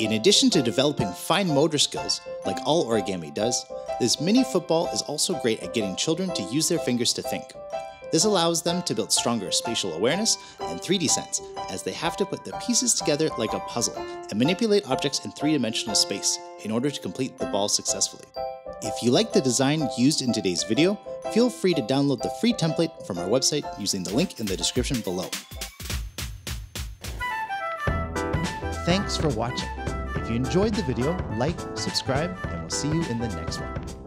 In addition to developing fine motor skills, like all origami does, this mini football is also great at getting children to use their fingers to think. This allows them to build stronger spatial awareness and 3D sense, as they have to put the pieces together like a puzzle and manipulate objects in three-dimensional space in order to complete the ball successfully. If you like the design used in today's video, feel free to download the free template from our website using the link in the description below. Thanks for watching. If you enjoyed the video, like, subscribe, and we'll see you in the next one.